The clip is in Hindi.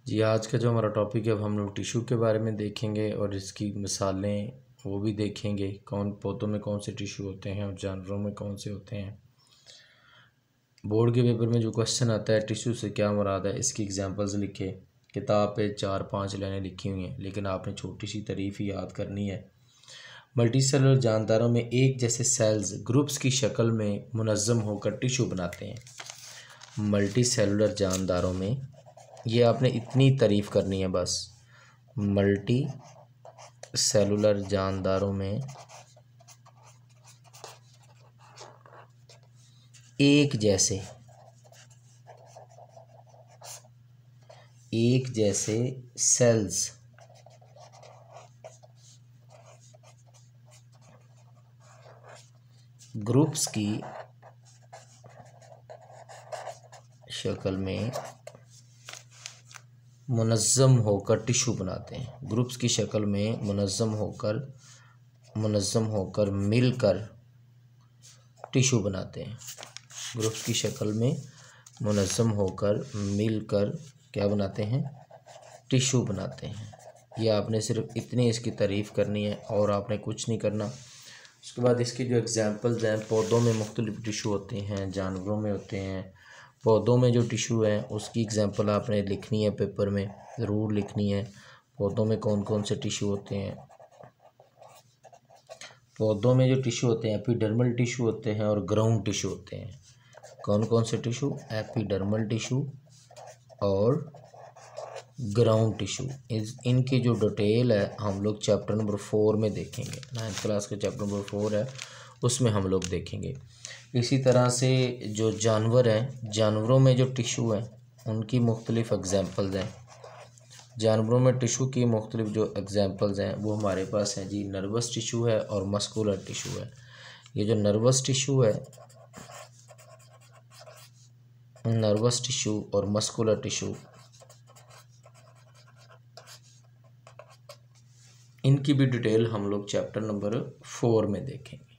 जी, आज का जो हमारा टॉपिक है अब हम लोग टिश्यू के बारे में देखेंगे और इसकी मिसालें वो भी देखेंगे, कौन पौधों में कौन से टिश्यू होते हैं और जानवरों में कौन से होते हैं। बोर्ड के पेपर में जो क्वेश्चन आता है टिश्यू से क्या मुराद है, इसकी एग्जांपल्स लिखे। किताब पे 4-5 लाइनें लिखी हुई हैं, लेकिन आपने छोटी सी तारीफ ही याद करनी है। मल्टीसेलुलर जानदारों में एक जैसे सेल्स ग्रुप्स की शक्ल में मुनज़्ज़म होकर टिश्यू बनाते हैं। मल्टीसेलुलर जानदारों में, ये आपने इतनी तारीफ़ करनी है बस, मल्टी सेलुलर जानदारों में एक जैसे सेल्स ग्रुप्स की शक्ल में मुनज़्ज़म होकर टिश्यू बनाते हैं। ग्रुप्स की शक्ल में मुनज़्ज़म होकर मिलकर टिश्यू बनाते हैं। ग्रुप्स की शक्ल में मुनज़्ज़म होकर मिलकर क्या बनाते हैं, टिश्यू बनाते हैं। ये आपने सिर्फ इतनी इसकी तारीफ़ करनी है और आपने कुछ नहीं करना। उसके बाद इसकी जो एग्जांपल्स हैं, पौधों में मुख्तलिफ टिश्यू होते हैं, जानवरों में होते हैं। पौधों में जो टिश्यू है उसकी एग्जांपल आपने लिखनी है, पेपर में ज़रूर लिखनी है। पौधों में कौन कौन से टिश्यू होते हैं। पौधों में जो टिश्यू होते हैं एपिडर्मल टिश्यू होते हैं और ग्राउंड टिश्यू होते हैं। कौन कौन से टिश्यू, एपिडर्मल टिश्यू और ग्राउंड टिश्यू। इनकी जो डिटेल है हम लोग चैप्टर नंबर 4 में देखेंगे। 9th क्लास का चैप्टर नंबर 4 है, उसमें हम लोग देखेंगे। इसी तरह से जो जानवर हैं, जानवरों में जो टिश्यू हैं उनकी मुख्तलिफ एग्जांपल्स हैं। जानवरों में टिश्यू की मुख्तलिफ जो एग्जांपल्स हैं वो हमारे पास हैं जी, नर्वस टिश्यू है और मस्कुलर टिश्यू है। ये जो नर्वस टिश्यू और मस्कुलर टिश्यू, इनकी भी डिटेल हम लोग चैप्टर नंबर 4 में देखेंगे।